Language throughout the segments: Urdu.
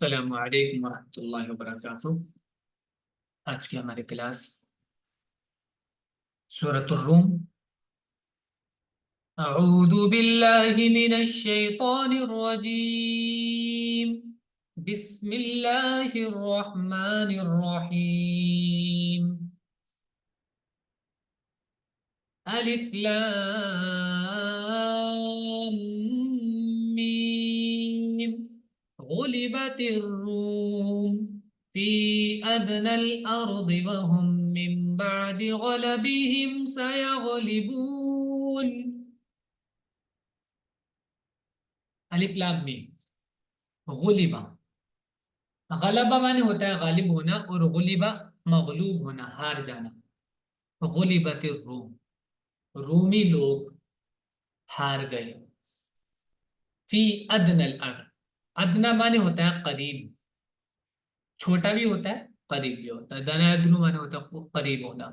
السلام علیکم ورحمۃ اللہ وبرکاتہ۔ آج کی ہماری کلاس سورۃ الروم۔ اعوذ باللہ من الشیطان الرجیم، بسم اللہ الرحمن الرحیم۔ الف لام میم، غلبت الروم فی ادنى الارض وهم من بعد غلبهم سيغلبون۔ الف لام میم، غلبہ، غلبہ معنی ہوتا ہے غالب ہونا، اور غلبہ مغلوب ہونا، ہار جانا۔ غلبت الروم، رومی لوگ ہار گئے۔ فی ادنى الارض، ادنا معنی ہوتا ہے قریب، چھوٹا بھی ہوتا ہے قریب بھی ہوتا ہے۔ دنا ادنو معنی ہوتا ہے قریب ہونا،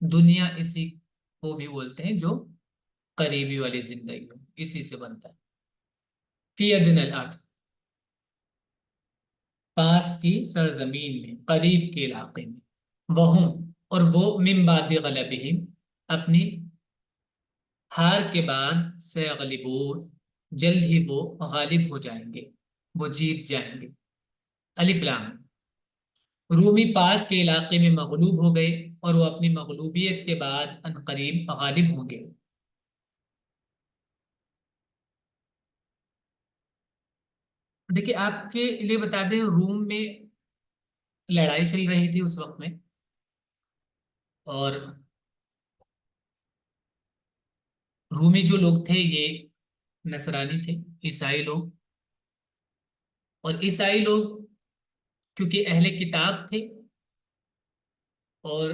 دنیا اسی کو بھی بولتے ہیں جو قریبی والی زندگی ہو، اسی سے بنتا ہے۔ فی ادنى الارض، پاس کی سرزمین میں، قریب کے علاقے میں۔ وہم، اور وہ، من بعد غلبہم، اپنی ہار کے بعد، سیغلبون، جلد ہی وہ غالب ہو جائیں گے، وہ جیت جائیں گے۔ الف لام، رومی پاس کے علاقے میں مغلوب ہو گئے، اور وہ اپنی مغلوبیت کے بعد عنقریب غالب ہوں گے۔ دیکھیے آپ کے لیے بتا دیں، روم میں لڑائی چل رہی تھی اس وقت میں، اور رومی جو لوگ تھے یہ نصرانی تھے، عیسائی لوگ۔ اور عیسائی لوگ کیونکہ اہل کتاب تھے اور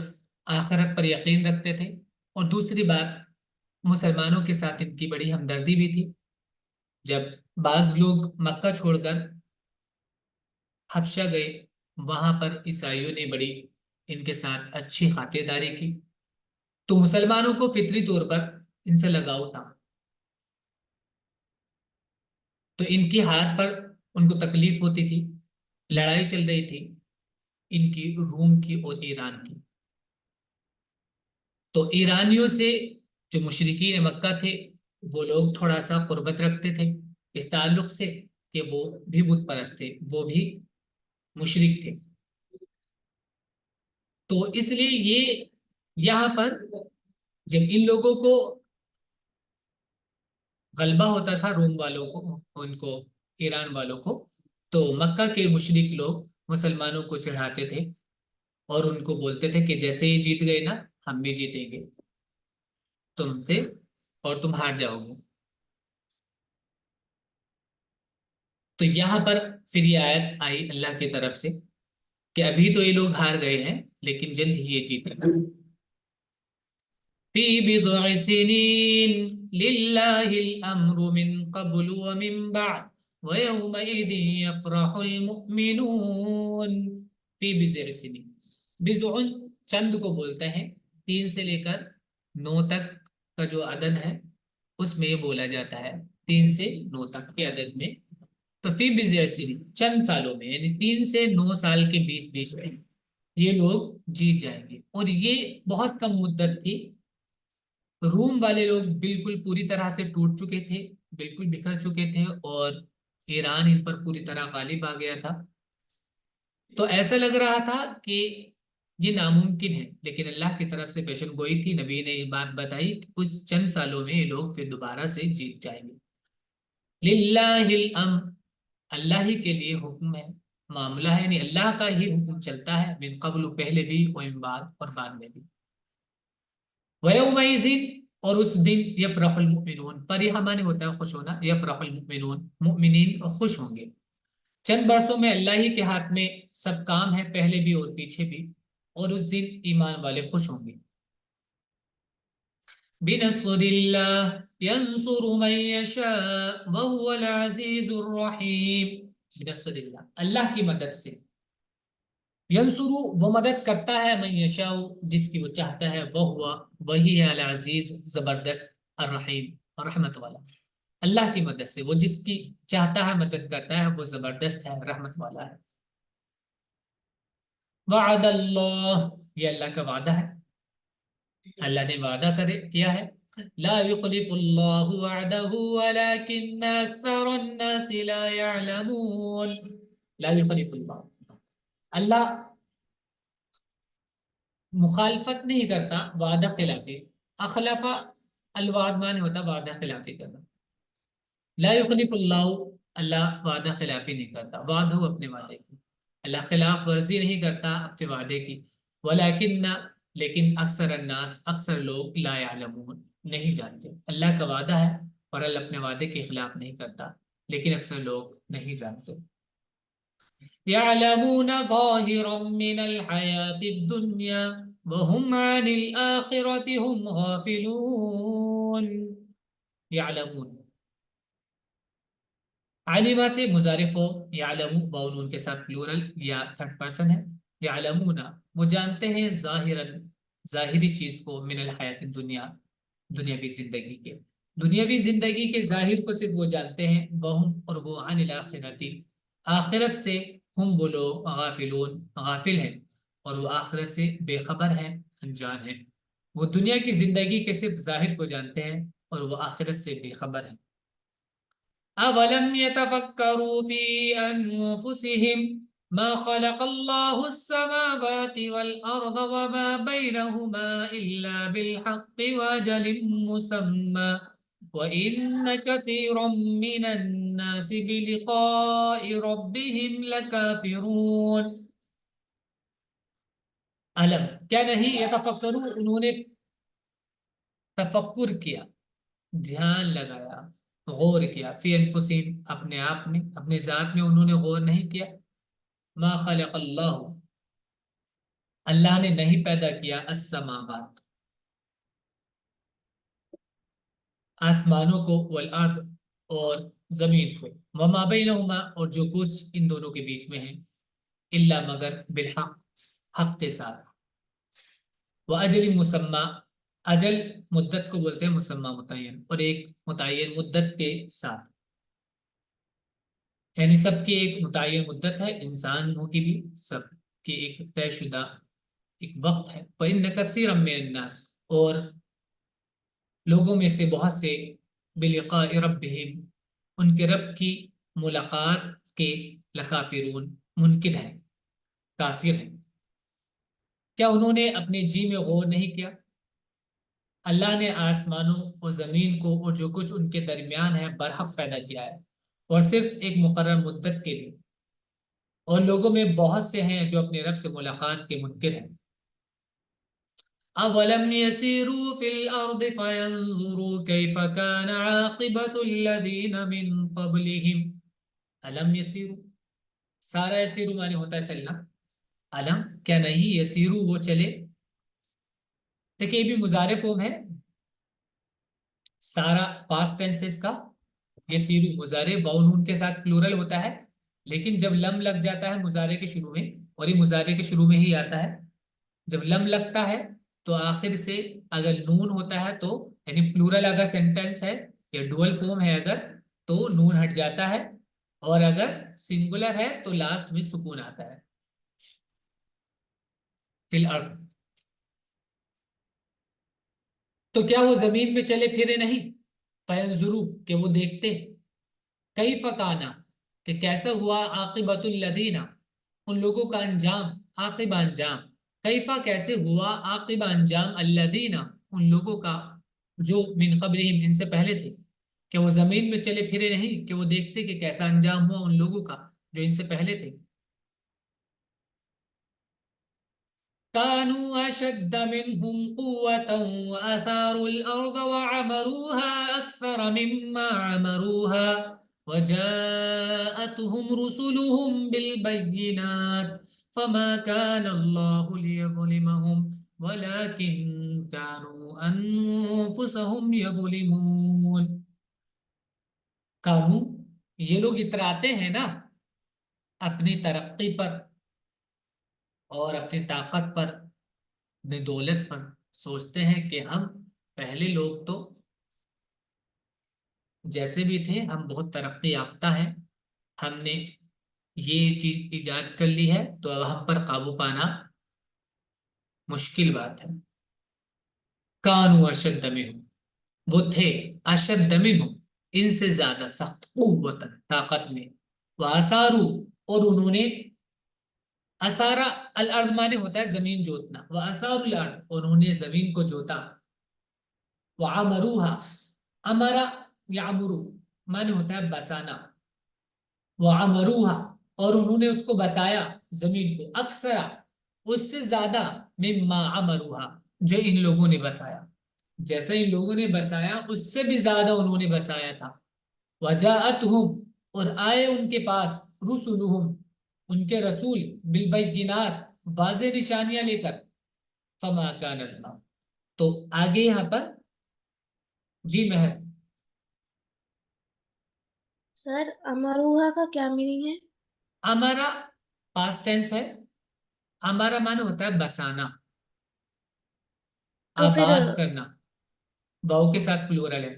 آخرت پر یقین رکھتے تھے، اور دوسری بات مسلمانوں کے ساتھ ان کی بڑی ہمدردی بھی تھی۔ جب بعض لوگ مکہ چھوڑ کر حبشہ گئے، وہاں پر عیسائیوں نے بڑی ان کے ساتھ اچھی خاطرداری کی، تو مسلمانوں کو فطری طور پر ان سے لگاؤ تھا، تو ان کی ہار پر ان کو تکلیف ہوتی تھی۔ لڑائی چل رہی تھی ان کی، روم کی اور ایران کی۔ تو ایرانیوں سے جو مشرکین مکہ تھے، وہ لوگ تھوڑا سا قربت رکھتے تھے اس تعلق سے کہ وہ بھی بت پرست تھے، وہ بھی مشرک تھے۔ تو اس لیے یہ یہاں پر جب ان لوگوں کو غلبہ ہوتا تھا، روم والوں کو، ان کو، ایران والوں کو، تو مکہ کے مشرک لوگ مسلمانوں کو چڑھاتے تھے اور ان کو بولتے تھے کہ جیسے ہی جیت گئے نا، ہم بھی جیتیں گے تم سے، اور تم ہار جاؤ گے۔ تو یہاں پر پھر یہ آیت آئی اللہ کی طرف سے کہ ابھی تو یہ لوگ ہار گئے ہیں، لیکن جلد ہی یہ جیتیں گے۔ فی بضع سنین للہ الامر من قبل ومن بعد ویومئذ یفرح المؤمنون۔ فی بضع سنین، بضع چند کو بولتے ہیں، 3 سے لے کر 9 تک کا جو عدد ہے اس میں یہ بولا جاتا ہے، 3 سے 9 تک کے عدد میں۔ تو فی بضع سنین، چند سالوں میں، یعنی 3 سے 9 سال کے بیچ میں یہ لوگ جیت جائیں گے۔ اور یہ بہت کم مدت تھی، روم والے لوگ بالکل پوری طرح سے ٹوٹ چکے تھے، بالکل بکھر چکے تھے، اور ایران ان پر پوری طرح غالب آ گیا تھا۔ تو ایسا لگ رہا تھا کہ یہ ناممکن ہے، لیکن اللہ کی طرف سے پیشن گوئی تھی، نبی نے یہ بات بتائی کہ کچھ چند سالوں میں یہ لوگ پھر دوبارہ سے جیت جائیں گے۔ للہ الامر، اللہ ہی کے لیے حکم ہے، معاملہ ہے، یعنی اللہ کا ہی حکم چلتا ہے، من قبل پہلے بھی، ومن بعد اور بعد میں بھی۔ وَيَوْمَئِذٍ، اور اس دن، یفرح المؤمنون، فریح معنی ہوتا ہے خوش ہونا، یفرح المؤمنون، مؤمنین خوش ہوں گے۔ چند برسوں میں اللہ ہی کے ہاتھ میں سب کام ہے، پہلے بھی اور پیچھے بھی، اور اس دن ایمان والے خوش ہوں گے۔ بِنَصْرِ اللَّهِ يَنْصُرُ مَن يَشَاءُ وَهُوَ الْعَزِيزُ الرَّحِيمُ۔ بِنَصْرِ اللَّهِ، اللہ کی مدد سے۔ ینصرو، وہ مدد کرتا ہے، من یشاء، جس کی وہ چاہتا ہے، وہ ہوا، وہی ہے العزیز، زبردست، الرحیم، رحمت والا۔ اللہ کی مدد سے، وہ جس کی چاہتا ہے مدد کرتا ہے، وہ زبردست ہے، رحمت والا ہے۔ وعد اللہ، یہ اللہ کا وعدہ ہے، اللہ نے وعدہ کیا ہے۔ لا يخلف اللہ وعدہ ولكن اکثر الناس لا يعلمون۔ لا يخلف اللہ، اللہ مخالفت نہیں کرتا، وعدہ خلافی۔ اخلف الوعد معنی ہوتا وعدہ خلافی کرنا۔ لا یخلف اللہ، اللہ وعدہ خلافی نہیں کرتا، وعد ہو اپنے وعدے کی، اللہ خلاف ورزی نہیں کرتا اپنے وعدے کی۔ ولیکن، لیکن اکثر الناس، اکثر لوگ، لا یعلمون، نہیں جانتے۔ اللہ کا وعدہ ہے اور اللہ اپنے وعدے کے خلاف نہیں کرتا، لیکن اکثر لوگ نہیں جانتے۔ يعلمون ظاهرا من الحياة الدنيا وهم عن الآخرة هم غافلون۔ يعلمون، علمہ سے مضارف ہو، یعلم باؤنون کے ساتھ پلورل یا تھرڈ پرسن ہے۔ یعلمون، وہ جانتے ہیں، ظاہرا، ظاہری چیز کو، من الحیات الدنیا، دنیاوی زندگی کے، دنیاوی زندگی کے ظاہر کو صرف وہ جانتے ہیں، وہم، اور وہ، عن الاخرتی، آخرت سے، ہم وہ لوگ، غافلون، غافل ہیں، اور وہ آخرت سے بے خبر ہیں، انجان ہیں۔ وہ دنیا کی زندگی کے صرف ظاہر کو جانتے ہیں اور وہ آخرت سے بے خبر ہیں۔ اولم يتفکروا فی انفسهم ما خلق الله السماوات والارض وما بينهما الا بالحق واجل مسمى وان كثيرا من الناس بلقاء ربهم لكافرون۔ علم، کیا نہیں، یتفکرون، انہوں نے تفکر کیا، دھیان لگایا، غور کیا، فی انفسہم، اپنے آپ میں، اپنے ذات میں انہوں نے غور نہیں کیا۔ ما خلق اللہ، اللہ نے نہیں پیدا کیا، السماوات، آسمانوں کو، والارض، اور زمین کو، وما بینہما، اور جو کچھ ان دونوں کے بیچ میں ہے، الا، مگر، بالحق، حق کے ساتھ، واجل مسمى، اجل مدت کو بولتے ہیں مسمى متعین، اور ایک متعین مدت کے ساتھ، یعنی سب کی ایک متعین مدت ہے، انسانوں کی بھی، سب کی ایک طے شدہ ایک وقت ہے۔ وَإِنَّ كَثِيرًا مِّنَ النَّاسِ، اور لوگوں میں سے بہت سے، بِلِقَاءِ رَبِّهِمْ، ان کے رب کی ملاقات کے، لکافرون، منکر ہیں، کافر ہیں۔ کیا انہوں نے اپنے جی میں غور نہیں کیا؟ اللہ نے آسمانوں اور زمین کو اور جو کچھ ان کے درمیان ہے برحق پیدا کیا ہے، اور صرف ایک مقرر مدت کے لیے، اور لوگوں میں بہت سے ہیں جو اپنے رب سے ملاقات کے منکر ہیں۔ اولم يسيروا في الارض فينظروا كيف كان عاقبة الذين من قبلهم۔ الم يسيروا، سارا يسيروا معنی ہوتا ہے چلنا، الم، کیا نہیں، يسيروا، وہ چلے، دیکھیں یہ بھی مضارع فارم ہے، سارا پاسٹ ٹینس ہے اس کا، يسيروا مضارع واو نون کے ساتھ پلورل ہوتا ہے، لیکن جب لم لگ جاتا ہے مضارع کے شروع میں، اور یہ مضارع کے شروع میں ہی آتا ہے، جب لم لگتا ہے تو آخر سے اگر نون ہوتا ہے تو، یعنی پلورل اگر سینٹینس ہے یا ڈوئل فارم ہے اگر، تو نون ہٹ جاتا ہے، اور اگر سنگولر ہے تو لاسٹ میں سکون آتا ہے، فی الارض۔ تو کیا وہ زمین میں چلے پھرے نہیں؟ فینظروا، کہ وہ دیکھتے، کیف کانا، کہ کیسا ہوا، عاقبۃ الذین، ان لوگوں کا انجام، عاقبہ انجام، کیفا کیسے ہوا، عاقبہ انجام، الذین، ان لوگوں کا جو من قبلہم، ان سے پہلے تھے، کہ وہ زمین میں چلے پھرے نہیں کہ وہ دیکھتے کہ کیسا انجام ہوا ان لوگوں کا جو ان سے پہلے تھے۔ كانوا أشد منهم قوة وأثاروا الأرض وعمروها أكثر مما عمروها وجاءتهم رسلهم بالبينات فما كان الله ليظلمهم ولكن كانوا أنفسهم يظلمون۔ کانو، یہ لوگ اتراتے ہیں نا اپنی ترقی پر اور اپنی طاقت پر، اپنی دولت پر، سوچتے ہیں کہ ہم پہلے لوگ تو جیسے بھی تھے ہم بہت ترقی یافتہ ہیں، ہم نے یہ چیز ایجاد کر لی ہے تو اب ہم پر قابو پانا مشکل بات ہے۔ کانوا اشد منہم، وہ تھے اشد منہم، ان سے زیادہ سخت، قوت طاقت میں، وآثارو، اور انہوں نے، اسارا الارض مانے ہوتا ہے زمین جوتنا، وآثار الارض، اور انہوں نے زمین کو جوتا، وعمروها، امرا یعمرو مانے ہوتا ہے بسانا، وعمروها، اور انہوں نے اس کو بسایا زمین کو، اکثر اس سے زیادہ، مما عمروها، جو ان لوگوں نے بسایا، جیسا ان لوگوں نے بسایا اس سے بھی زیادہ انہوں نے بسایا تھا۔ وجاءتهم، اور آئے ان کے پاس، رسلهم، ان کے رسول، بالبینات، واضح نشانیاں لے کر، فما کان اللہ، تو آگے یہاں پر جی مہر، سر امروہا کا کیا میننگ ہے؟ ہمارا پاسٹ ٹینس ہے، ہمارا معنی ہوتا ہے بسانا، تو پھر آباد کرنا، واؤ کے ساتھ پلورل ہے،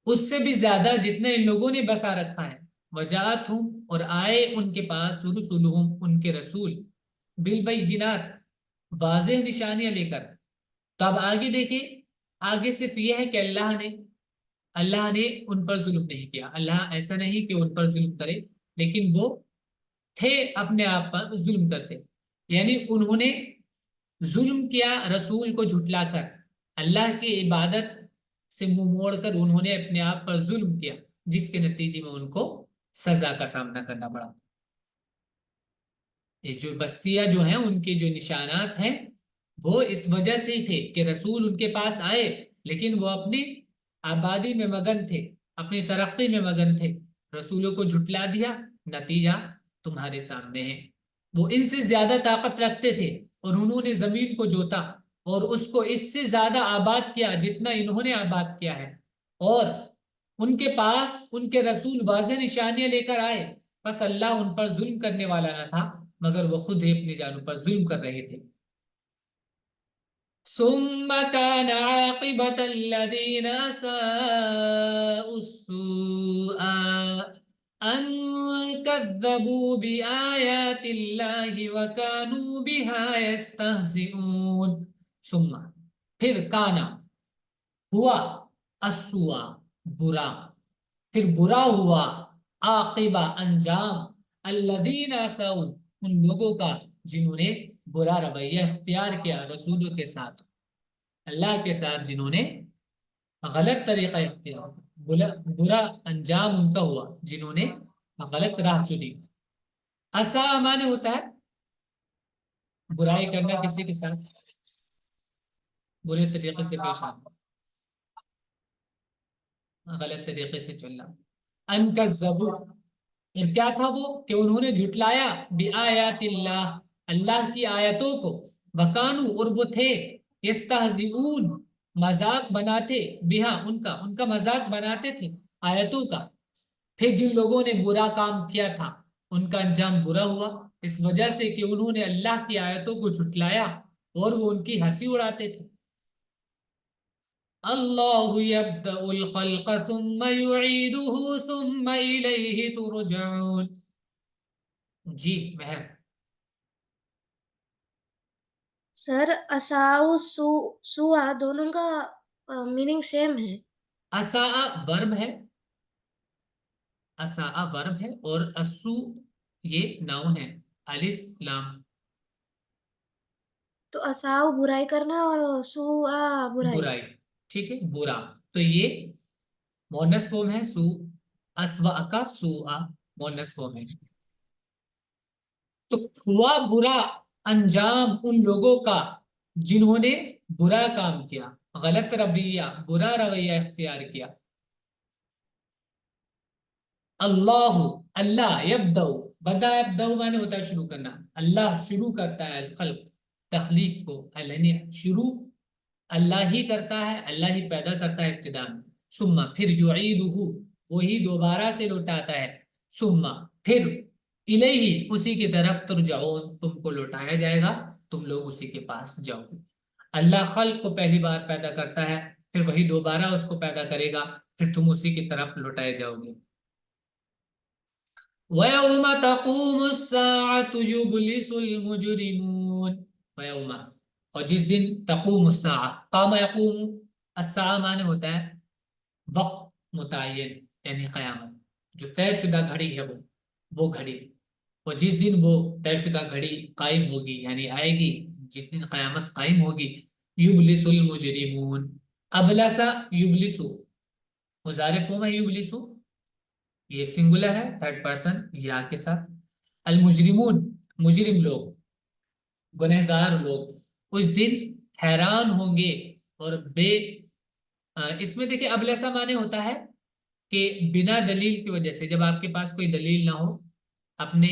اس سے بھی زیادہ جتنا ان لوگوں نے بسا رکھا ہے۔ وجات ہوں، اور آئے ان کے پاس، رسولہم، ان کے رسول، بالبینات، واضح نشانیاں لے کر، تو اب آگے دیکھیں، آگے صرف یہ ہے کہ اللہ نے ان پر ظلم نہیں کیا، اللہ ایسا نہیں کہ ان پر ظلم کرے، لیکن وہ تھے اپنے آپ پر ظلم کرتے، یعنی انہوں نے ظلم کیا رسول کو جھٹلا کر، اللہ کی عبادت سے منہ موڑ کر انہوں نے اپنے آپ پر ظلم کیا، جس کے نتیجے میں ان کو سزا کا سامنا کرنا پڑا۔ یہ جو بستیاں جو ہیں ان کے جو نشانات ہیں وہ اس وجہ سے ہی تھے کہ رسول ان کے پاس آئے لیکن وہ اپنی آبادی میں مگن تھے، اپنی ترقی میں مگن تھے، رسولوں کو جھٹلا دیا، نتیجہ تمہارے سامنے ہے۔ وہ ان سے زیادہ طاقت رکھتے تھے اور انہوں نے زمین کو جوتا اور اس کو اس سے زیادہ آباد کیا جتنا انہوں نے آباد کیا ہے، اور ان کے پاس ان کے رسول واضح نشانیاں لے کر آئے، بس اللہ ان پر ظلم کرنے والا نہ تھا مگر وہ خود ہی اپنی جانوں پر ظلم کر رہے تھے۔ ثم كان عاقبة الذين أساءوا السوء أن كذبوا بآيات الله وكانوا بها يستهزئون۔ ثم، پھر کانا، ہوا، السوء، برا، پھر برا ہوا، عاقبہ، انجام، الذین اساؤ، ان لوگوں کا جنہوں نے برا رویہ اختیار کیا رسولوں کے ساتھ، اللہ کے ساتھ جنہوں نے غلط طریقہ اختیار کیا، برا انجام ان کا ہوا جنہوں نے غلط راہ چنی۔ اسا معنی ہوتا ہے برائی کرنا، کسی کے ساتھ برے طریقے سے پیش آنا، غلط طریقے سے چلنا۔ ان کا زبور، کیا تھا وہ کہ انہوں نے جھٹلایا بآیات اللہ، اللہ کی آیتوں کو، وکانو، اور وہ تھے، یستہزئون، مذاق بناتے، بہا، ان کا مذاق بناتے تھے آیتوں کا۔ پھر جن لوگوں نے برا کام کیا تھا ان کا انجام برا ہوا اس وجہ سے کہ انہوں نے اللہ کی آیتوں کو جھٹلایا اور وہ ان کی ہنسی اڑاتے تھے۔ اللہ یبدأ الخلق ثم یعیدہ ثم الیہ ترجعون۔ جی مہر، سر اساؤ سوا دونوں کا میننگ سیم ہے؟ اساء ورب ہے، اساء ورب ہے اور اسو یہ ناؤن ہے، الف لام، تو اساؤ برائی کرنا اور سوا برائی۔ برائی، ٹھیک ہے، برا، تو یہ مونس فارم ہے، سو، اسوا کا سوء مونس فارم ہے، تو ہوا برا انجام ان لوگوں کا جنہوں نے برا کام کیا، غلط رویہ، برا رویہ اختیار کیا۔ اللہ، اللہ یبدأ، بدا یبدأ معنی ہوتا ہے شروع کرنا، اللہ شروع کرتا ہے الخلق، تخلیق کو، یعنی شروع اللہ ہی کرتا ہے، اللہ ہی پیدا کرتا ہے ابتدا میں، ثم پھر یعیدہ، وہی دوبارہ سے لوٹاتا ہے، ثم پھر الیہ، اسی کی طرف ترجعون، تم کو لوٹایا جائے گا، تم لوگ اسی کے پاس جاؤ گے۔ اللہ خلق کو پہلی بار پیدا کرتا ہے، پھر وہی دوبارہ اس کو پیدا کرے گا، پھر تم اسی کی طرف لوٹائے جاؤ گے. وَيَوْمَ تَقُومُ السَّاعَةُ يُبْلِسُ الْمُجْرِمُونَ. وَيَوْمَ، اور جس دن تقوم الساعہ، قام یقوم، الساعہ معنی ہوتا ہے وقت متعین، یعنی قیامت، جو طے شدہ گھڑی ہے وہ گھڑی. اور جس دن وہ طے شدہ گھڑی قائم ہوگی یعنی آئے گی، جس دن قیامت قائم ہوگی، یبلس المجرمون. ابلسا یبلسو، مضارع ہے یبلسو، یہ سنگولر ہے تھرڈ پرسن یا کے ساتھ. المجرمون، مجرم لوگ، گنہگار لوگ اس دن حیران ہوں گے اور اس میں دیکھیں ابلسا معنی ہوتا ہے کہ بنا دلیل کی وجہ سے، جب آپ کے پاس کوئی دلیل نہ ہو، اپنے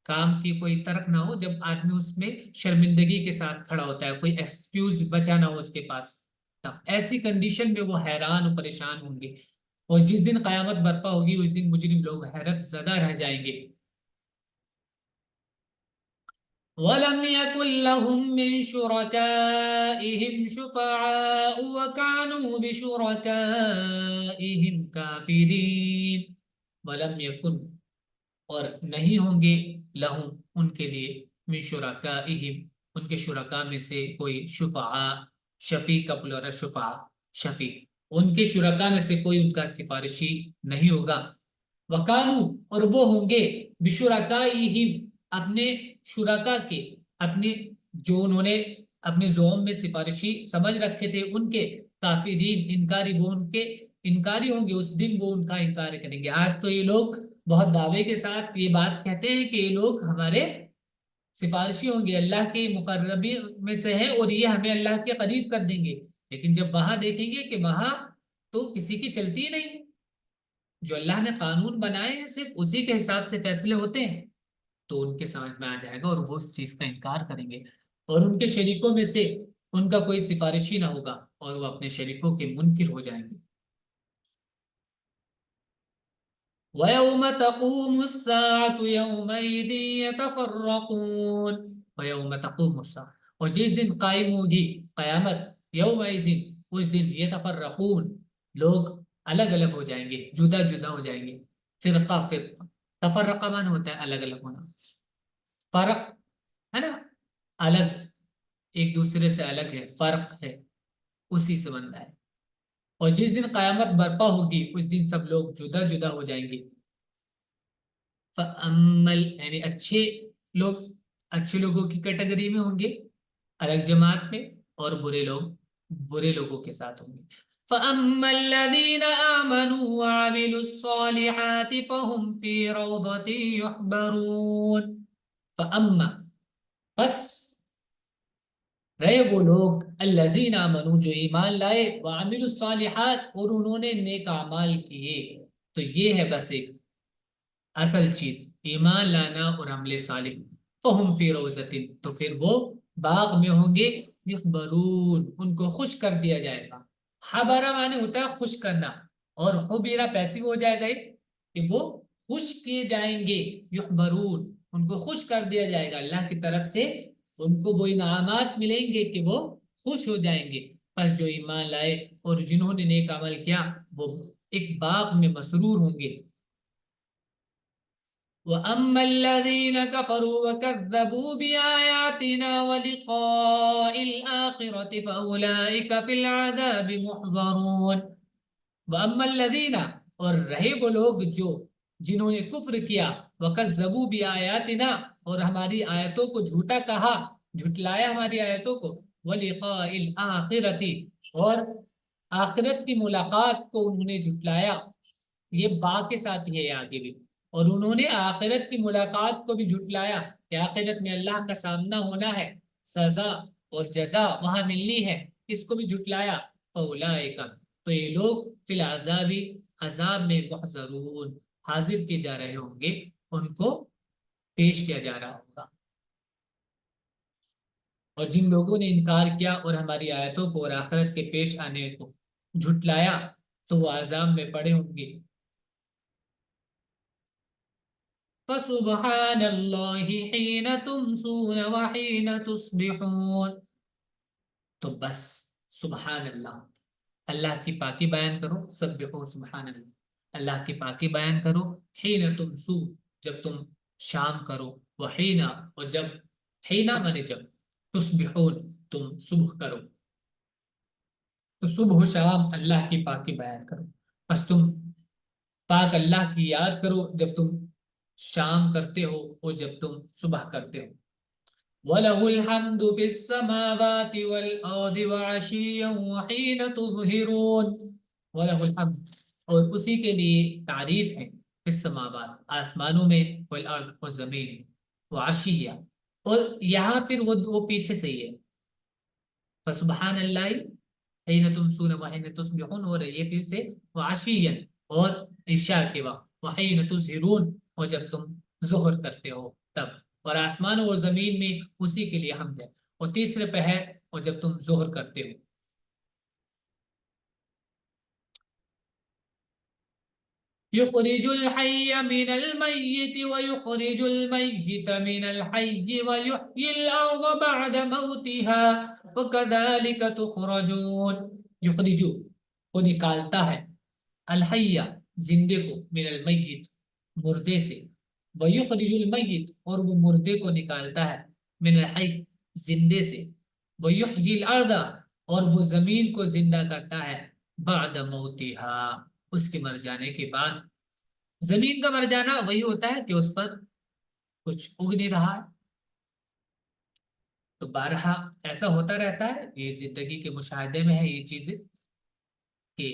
کام کی کوئی ترک نہ ہو، جب آدمی اس میں شرمندگی کے ساتھ کھڑا ہوتا ہے، کوئی ایکسکیوز بچا نہ ہو اس کے پاس، تب ایسی کنڈیشن میں وہ حیران و پریشان ہوں گے. اور جس دن قیامت برپا ہوگی اس دن مجرم لوگ حیرت زدہ رہ جائیں گے. وَلَمْ يَكُنْ لَهُمْ مِنْ شُرَكَائِهِمْ شُفَعَاءُ وَكَانُوا بِشُرَكَائِهِمْ كَافِرِينَ. وَلَمْ يَكُنْ، اور نہیں ہوں گے، لہم ان کے لیے، من شرکائہم ان کے شرکا میں سے کوئی، شفعاء، شفیع کا پلورل شفعاء، شفیع، ان کے شرکا میں سے کوئی ان کا سفارشی نہیں ہوگا. وکانو، اور وہ ہوں گے، بشرکائہم اپنے شرکا کے، اپنے جو انہوں نے اپنے زوم میں سفارشی سمجھ رکھے تھے ان کے، کافرین انکاری، وہ ان کے انکاری ہوں گے. اس دن وہ ان کا انکار کریں گے. آج تو یہ لوگ بہت دعوے کے ساتھ یہ بات کہتے ہیں کہ یہ لوگ ہمارے سفارشی ہوں گے، اللہ کے مقربی میں سے ہے اور یہ ہمیں اللہ کے قریب کر دیں گے. لیکن جب وہاں دیکھیں گے کہ وہاں تو کسی کی چلتی ہی نہیں، جو اللہ نے قانون بنائے ہیں صرف اسی کے حساب سے فیصلے ہوتے ہیں، تو ان کے سمجھ میں آ جائے گا اور وہ اس چیز کا انکار کریں گے. اور ان کے شریکوں میں سے ان کا کوئی سفارشی نہ ہوگا اور وہ اپنے شریکوں کے منکر ہو جائیں گے. وَيَوْمَ تَقُومُ السَّاعَةُ يَوْمَئِذٍ يَتَفَرَّقُونَ. وَيَوْمَ تَقُومُ السَّاعَةُ، اور جس دن قائم ہوگی قیامت، یومئذ اس دن، یتفرقون لوگ الگ الگ ہو جائیں گے، جدا جدا ہو جائیں گے. فرقہ فرقہ، تفرقہ معنی ہوتا ہے الگ الگ ہونا، فرق ہے نا، الگ، ایک دوسرے سے الگ ہے، فرق ہے، اسی سے بنتا ہے. اور جس دن قیامت برپا ہوگی اس دن سب لوگ جدا جدا ہو جائیں گے. فَأَمَّل، یعنی اچھے لوگ اچھے لوگوں کی کیٹیگری میں ہوں گے الگ جماعت میں، اور برے لوگ برے لوگوں کے ساتھ ہوں گے. فَأَمَّا الَّذِينَ آمَنُوا وَعَمِلُوا الصَّالِحَاتِ فَهُمْ فِي رَوْضَةٍ يُحْبَرُونَ. فَأَمَّا، بس رہے وہ لوگ، الذین آمنوا جو ایمان لائے، وعملوا الصالحات اور انہوں نے نیک اعمال کیے. تو یہ ہے بس ایک اصل چیز، ایمان لانا اور عمل صالح. فہم فی روضۃ، تو پھر وہ باغ میں ہوں گے، یخبرون ان کو خوش کر دیا جائے گا. حبرہ معنی ہوتا ہے خوش کرنا، اور حبیرہ پیسو ہو جائے گا کہ وہ خوش کیے جائیں گے. یخبرون ان کو خوش کر دیا جائے گا، اللہ کی طرف سے ان کو وہ انعامات ملیں گے کہ وہ خوش ہو جائیں گے. پس جو ایمان لائے اور جنہوں نے نیک عمل کیا وہ ایک باغ میں مسرور ہوں گے. وَأَمَّا الَّذِينَ كَفَرُوا وَكَذَّبُوا بِآيَاتِنَا وَلِقَاءِ الْآخِرَةِ فَأُولَٰئِكَ فِي الْعَذَابِ مُحْضَرُونَ. وَأَمَّا الَّذِينَ، اور رہے وہ لوگ جو جنہوں نے کفر کیا، وَكَذَّبُوا بِآيَاتِنَا اور ہماری آیتوں کو جھوٹا کہا، جھٹلایا ہماری آیتوں کو، وَلِقَاءِ الْآخِرَةِ اور آخرت کی ملاقات کو انہوں نے جھٹلایا. یہ با کے ساتھ ہی ہے آگے بھی. اور انہوں نے آخرت کی ملاقات کو بھی جھٹلایا کہ آخرت میں اللہ کا سامنا ہونا ہے، سزا اور جزا وہاں ملنی ہے، اس کو بھی جھٹلایا. فَأُولَٰئِکَ، تو یہ لوگ فی العذاب، عذاب میں، محضرون حاضر کیے جا رہے ہوں گے، ان کو پیش کیا جا رہا ہوگا. اور جن لوگوں نے انکار کیا اور ہماری آیتوں کو اور آخرت کے پیش آنے کو جھٹلایا تو وہ عذاب میں پڑے ہوں گے. فَسُبْحَانَ اللَّهِ حِينَ تُمْسُونَ وَحِينَ تُصْبِحُونَ. تو بس سبحان اللہ، اللہ کی پاکی بیان کرو، سبحو سبحان اللہ، اللہ کی پاکی بیان کرو، حین تمسو جب تم شام کرو، وحین اور جب، حین مانے جب، تصبحون تم صبح کرو، تو صبح و شام اللہ کی پاکی بیان کرو، بس تم پاک اللہ کی یاد کرو جب تم شام کرتے ہو اور جب تم صبح کرتے ہو۔ وَلَهُ الْحَمْدُ فِي السَّمَاوَاتِ وَالْأَرْضِ وَعَشِيًّا وَحِينَ تُظْهِرُونَ۔ وَلَهُ الْحَمْدُ اور اسی کے لیے تعریف ہے، فی السماوات آسمانوں میں، والارض اور زمین میں، وعشیہ اور یہاں پھر وہ پیچھے سے ہی ہے، فسبحان اللہ حین تمسون وحین تصبحون ہو رہی ہے پھر سے، وعشیا اور عشاء کے وقت، وحین تظہرون اور جب تم ظہر کرتے ہو تب، اور آسمانوں اور زمین میں اسی کے لیے حمد ہے، اور تیسرے پہر اور جب تم ظہر کرتے ہو۔ یخرج الحی من المیت ویخرج المیت من الحی ویحیی الارض بعد موتها وکذالک تخرجون۔ یخرجو وہ نکالتا ہے، الحیہ زندے کو، من المیت مردے سے، ویخرج المیت اور وہ مردے کو نکالتا ہے، من الحی زندے سے، ویحیی الارض اور وہ زمین کو زندہ کرتا ہے، بعد موتها اس کے مر جانے کے بعد۔ زمین کا مر جانا وہی ہوتا ہے کہ اس پر کچھ اگ نہیں رہا ہے، تو بارہا ایسا ہوتا رہتا ہے، یہ زندگی کے مشاہدے میں ہے یہ چیزیں، کہ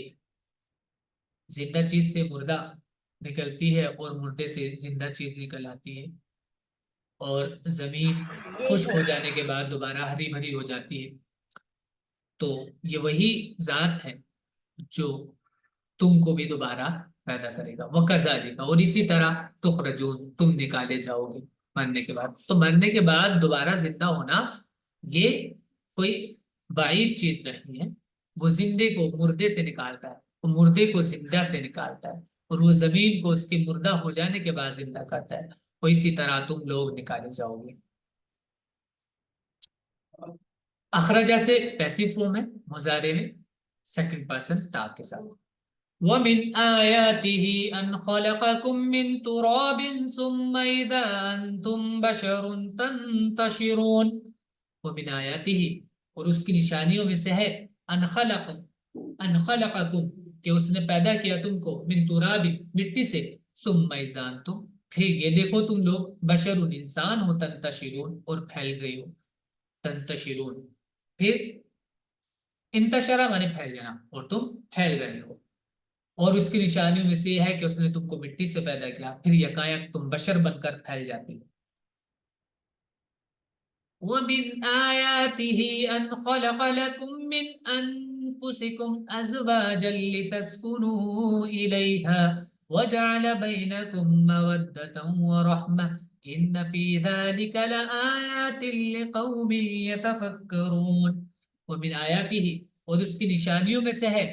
زندہ چیز سے مردہ نکلتی ہے اور مردے سے زندہ چیز نکل آتی ہے، اور زمین خشک ہو جانے کے بعد دوبارہ ہری بھری ہو جاتی ہے، تو یہ وہی ذات ہے جو تم کو بھی دوبارہ پیدا کرے گا، وَكَذَلِكَ اور اسی طرح تخرجون تم نکالے جاؤ گے مرنے کے بعد۔ تو مرنے کے بعد دوبارہ زندہ ہونا یہ کوئی بعید چیز نہیں ہے، وہ زندے کو مردے سے نکالتا ہے، وہ مردے کو زندہ سے نکالتا ہے، اور وہ زمین کو اس کے مردہ ہو جانے کے بعد زندہ کرتا ہے، اور اسی طرح تم لوگ نکالے جاؤ گے۔ اخرجہ سے پیسیو فارم ہے، مضارع میں سیکنڈ پرسن تا کے ساتھ۔ وَمِنْ آيَاتِهِ أَنْ خَلَقَكُم مِّن تُرَابٍ ثُمَّ إِذَا أَنْتُمْ بَشَرٌ تَنْتَشِرُونَ۔ وَمِنْ آيَاتِهِ اور اس کی نشانیوں میں سے ہے، أَنْ خَلَقَكُم کہ اس نے پیدا کیا تم کو، من تراب مٹی سے، ثُمَّ إِذَا أَنْتُمْ پھر یہ دیکھو تم لوگ، بشر انسان ہو، تنتشرون اور پھیل گئی ہو، تنتشرون پھر انتشرہ مانے پھیل جانا، اور تم پھیل رہے ہو، اور اس کی نشانیوں میں سے یہ ہے کہ اس نے تم کو مٹی سے پیدا کیا، پھر یکایک تم بشر بن کر پھیل جاتی۔ وَمِنْ آيَاتِهِ أَنْ خَلَقَ لَكُم مِّنْ أَنفُسِكُمْ أَزْوَاجًا لِتَسْكُنُوا إِلَيْهَا وَجَعَلَ بَيْنَكُم مَّوَدَّةً وَرَحْمَةً إِنَّ فِي ذَلِكَ لَآيَاتٍ لِقَوْمٍ يَتَفَكَّرُونَ۔ وَمِنْ آيَاتِهِ اور اس کی نشانیوں میں سے ہے،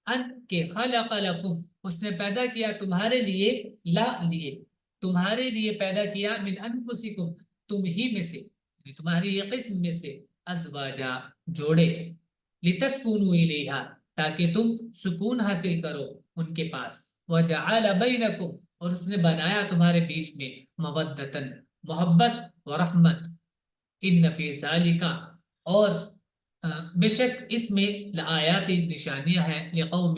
ان کے خلق لکم اس نے پیدا کیا تمہارے لیے، لا لیے تمہارے لیے پیدا کیا، من انفسکم تم ہی میں سے، یعنی تمہاری یہ قسم میں سے، ازواجا جوڑے، لتسکونوا الیہا تاکہ تم سکون حاصل کرو ان کے پاس، وجعل بینکم اور اس نے بنایا تمہارے بیچ میں، مودتن محبت، ورحمت، ان فی ذالک اور بے شک اس میں لآیات نشانیاں ہیں، لقوم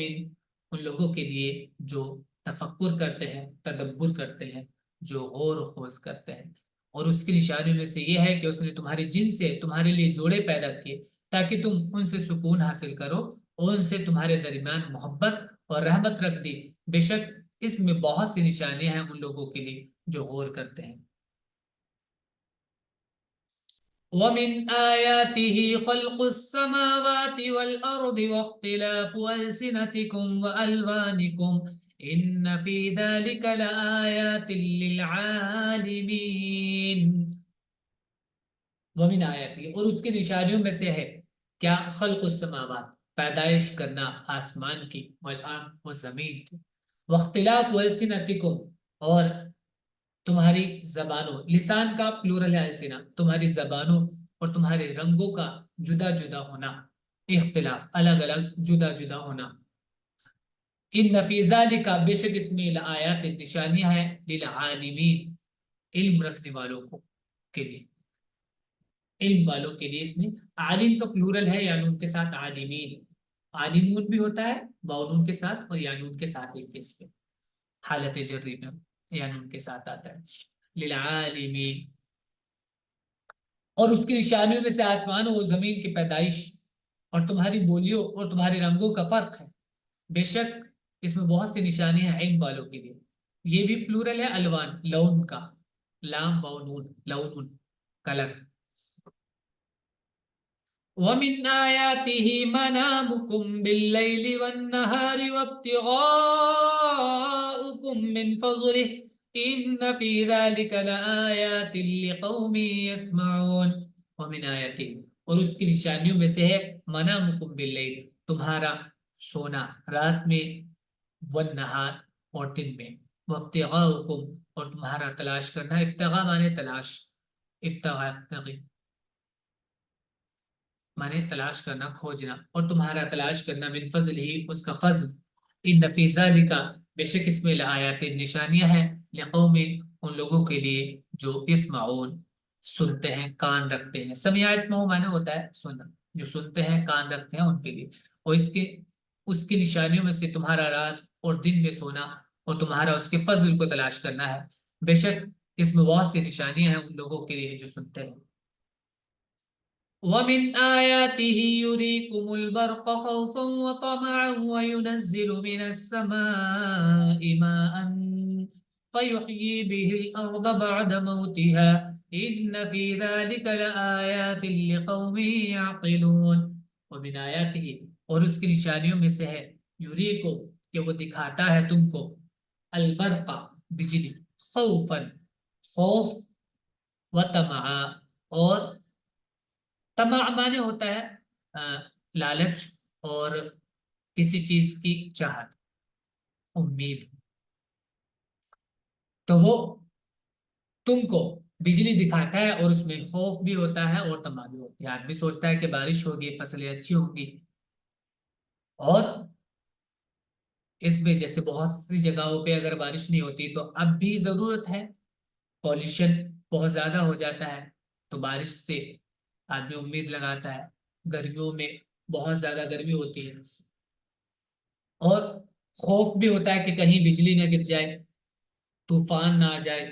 ان لوگوں کے لیے جو تفکر کرتے ہیں، تدبر کرتے ہیں، جو غور و خوض کرتے ہیں۔ اور اس کی نشانیوں میں سے یہ ہے کہ اس نے تمہاری جن سے تمہارے لیے جوڑے پیدا کیے تاکہ تم ان سے سکون حاصل کرو، اور ان سے تمہارے درمیان محبت اور رحمت رکھ دی، بے شک اس میں بہت سی نشانیاں ہیں ان لوگوں کے لیے جو غور کرتے ہیں۔ وَمِنْ آيَاتِهِ خَلْقُ السَّمَاوَاتِ وَالْأَرْضِ وَاخْتِلَافُ أَلْسِنَتِكُمْ وَأَلْوَانِكُمْ إِنَّ فِي ذَلِكَ لَآيَاتٍ لِلْعَالِمِينَ۔ وَمِنْ آيَاتِهِ اور اس کی نشانیوں میں سے ہے کیا، خلق السماوات پیدائش کرنا آسمان کی، والارض و زمین کی، واختلاف ألسنتكم اور تمہاری زبانوں، لسان کا پلورل ہے السنہ، تمہاری زبانوں اور تمہارے رنگوں کا جدا جدا ہونا، اختلاف، الگ الگ، جدا جدا ہونا. ان فی ذالک، بے شک اس میں لآیات، نشانیاں ہیں، للعالمین، علم رکھنے والوں کو کے لیے، علم والوں کے لیے. اس میں عالم تو پلورل ہے، یا نون کے ساتھ عالمین، عالمون بھی ہوتا ہے باؤنون کے ساتھ، اور یا نون کے ساتھ ایک کیس پہ حالت جری میں یا نون کے ساتھ آتا ہے، للعالمین. اور اس کی نشانیوں میں سے آسمان و زمین کی پیدائش، اور تمہاری بولیوں اور تمہارے رنگوں کا فرق ہے. بے شک اس میں بہت سی نشانیاں ہیں علم والوں کے لیے. یہ بھی پلورل ہے الوان، لون کا، لام واو نون، لون، کلر. وَمِنْ آيَاتِهِ مَنَامُكُمْ بِاللَّيْلِ وَالنَّهَارِ وَابْتِغَاؤُكُمْ مِنْ فَضْلِهِ إِنَّ فِي ذَلِكَ لَآيَاتٍ لِقَوْمٍ يَسْمَعُونَ. وَمِنْ آيَاتِهِ، اور اس کی نشانیوں میں سے ہے مَنَامُكُمْ بِاللَّيْلِ، تمہارا سونا رات میں، وَالنَّهَارِ، اور دن میں، وَابْتِغَاؤُكُمْ، اور تمہارا تلاش کرنا، ابتغاء مانے تلاش، ابتغاء مانے تلاش کرنا، کھوجنا، اور تمہارا تلاش کرنا، من فضل ہی، اس کا فضل. ان فی ذالک، بے شک اس میں لآیات، نشانیاں ہیں، لقوم، ان لوگوں کے لیے جو یسمعون، سنتے ہیں، کان رکھتے ہیں. سمع اسمعو مانے ہوتا ہے سننا، جو سنتے ہیں، کان رکھتے ہیں، ان کے لیے. اور اس کی نشانیوں میں سے تمہارا رات اور دن میں سونا، اور تمہارا اس کے فضل کو تلاش کرنا ہے. بے شک اس میں بہت سی نشانیاں ہیں ان لوگوں کے لیے جو سنتے ہیں. وَمِنْ آيَاتِهِ يُرِيكُمُ الْبَرْقَ خَوْفًا وَطَمَعًا وَيُنَزِّلُ مِنَ السَّمَاءِ مَاءً فَيُحْيِي بِهِ الْأَرْضَ بَعْدَ مَوْتِهَا إِنَّ فِي ذَلِكَ لَآيَاتٍ لِقَوْمٍ يَعْقِلُونَ. وَمِنْ آيَاتِهِ، اور اس کی نشانیوں میں سے ہے، یُریکم، کہ وہ دکھاتا ہے تم کو، البرق، بجلی، خوفاً، خوف، وطمعا، اور طمع مانے ہوتا ہے لالچ، اور کسی چیز کی چاہت، امید. تو وہ تم کو بجلی دکھاتا ہے، اور اس میں خوف بھی ہوتا ہے اور طمع بھی ہوتی ہے. آدمی سوچتا ہے کہ بارش ہوگی، فصلیں اچھی ہوگی. اور اس میں جیسے بہت سی جگہوں پہ اگر بارش نہیں ہوتی تو اب بھی ضرورت ہے، پالوشن بہت زیادہ ہو جاتا ہے، تو بارش سے آدمی امید لگاتا ہے. گرمیوں میں بہت زیادہ گرمی ہوتی ہے، اور خوف بھی ہوتا ہے کہ کہیں بجلی نہ گر جائے، طوفان نہ آ جائے،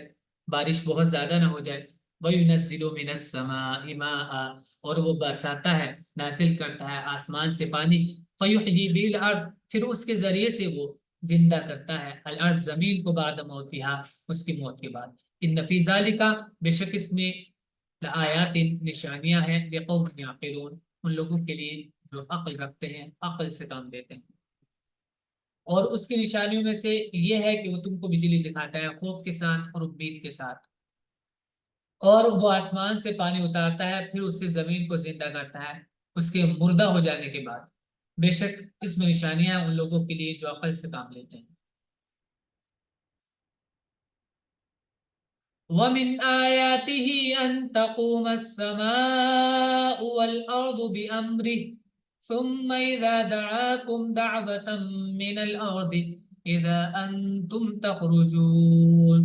بارش بہت زیادہ نہ ہو جائے. وَيُنَزِّلُ مِنَ السَّمَاءِ مَاءً، اور وہ برساتا ہے، نازل کرتا ہے آسمان سے پانی. فَيُحْيِي بِهِ الْأَرْضَ، پھر اس کے ذریعے سے وہ زندہ کرتا ہے الارض، زمین کو، بعد موتها، اس کی موت کے بعد. ان فی ذالک، بے شک اس میں لآیات، نشانیاں ہیں، لقوم یعقلون، ان لوگوں کے لیے جو عقل رکھتے ہیں، عقل سے کام لیتے ہیں. اور اس کی نشانیوں میں سے یہ ہے کہ وہ تم کو بجلی دکھاتا ہے، خوف کے ساتھ اور امید کے ساتھ. اور وہ آسمان سے پانی اتارتا ہے، پھر اس سے زمین کو زندہ کرتا ہے اس کے مردہ ہو جانے کے بعد. بے شک اس میں نشانیاں ہیں ان لوگوں کے لیے جو عقل سے کام لیتے ہیں. وَمِنْ آيَاتِهِ أَن تَقُومَ السَّمَاءُ وَالْأَرْضُ بِأَمْرِهِ ثُمَّ إِذَا دَعَاكُمْ دَعْوَةً مِّنَ الْأَرْضِ إِذَا أَنْتُمْ تَخْرُجُونَ.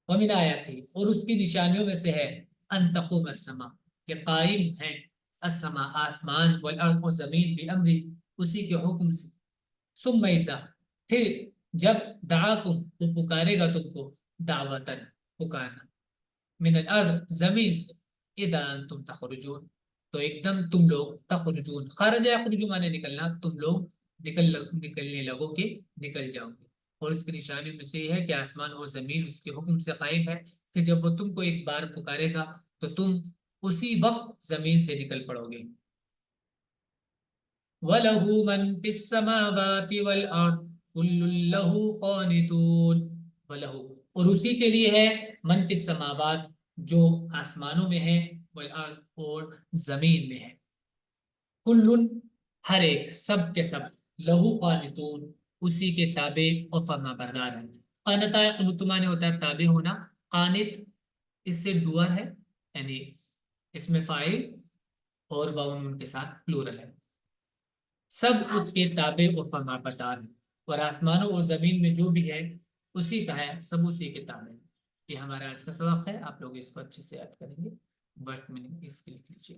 وَمِنْ آيَاتِهِ، اور اس کی نشانیوں میں سے ہے، أَن تَقُومَ السَّمَاءُ، کہ قائم ہیں، السَّمَاء، آسمان، وَالْأَرْضُ، اور زمین، بِأَمْرِهِ، اسی کے حکم سے. ثم ایسا، پھر جب دعاکم، وہ پکارے گا تم کو، دعوتن، پکارنا، من الارض، زمین سے، اذا انتم تخرجون، تو ایک دم تم لوگ، تخرجون، خرج یخرج مانے نکلنا، تم لوگ نکلنے لگو گے، نکل جاؤ گے. اور اس کی نشانیوں میں سے یہ ہے کہ آسمان اور زمین اس کے حکم سے قائم ہے، کہ جب وہ تم کو ایک بار پکارے گا تو تم اسی وقت زمین سے نکل پڑو گے. وَلَهُ مَنْ فِي السَّمَاوَاتِ وَالْأَرْضِ كُلٌّ لَهُ قَانِتُونَ. وَلَهُ، اور اسی کے لیے ہے، من فی السماوات، جو آسمانوں میں ہے، والارض، اور زمین میں ہے. کلن، ہر ایک، سب کے سب، لہو قانتون، اسی کے تابع اور فرما بردار ہیں. قانتا، قنوت مانے ہوتا ہے تابع ہونا. قانت اس سے ڈوئر ہے، یعنی اس میں فاعل، اور واؤ نون کے ساتھ پلورل ہے. سب اس کے تابع و فرما بردار ہیں، اور آسمانوں اور زمین میں جو بھی ہے اسی کا ہے، سب اسی کے تابع ہے. یہ ہمارا آج کا سبق ہے، آپ لوگ اس کو اچھے سے یاد کریں گے. ورس میننگ اس کے لکھ لیجیے.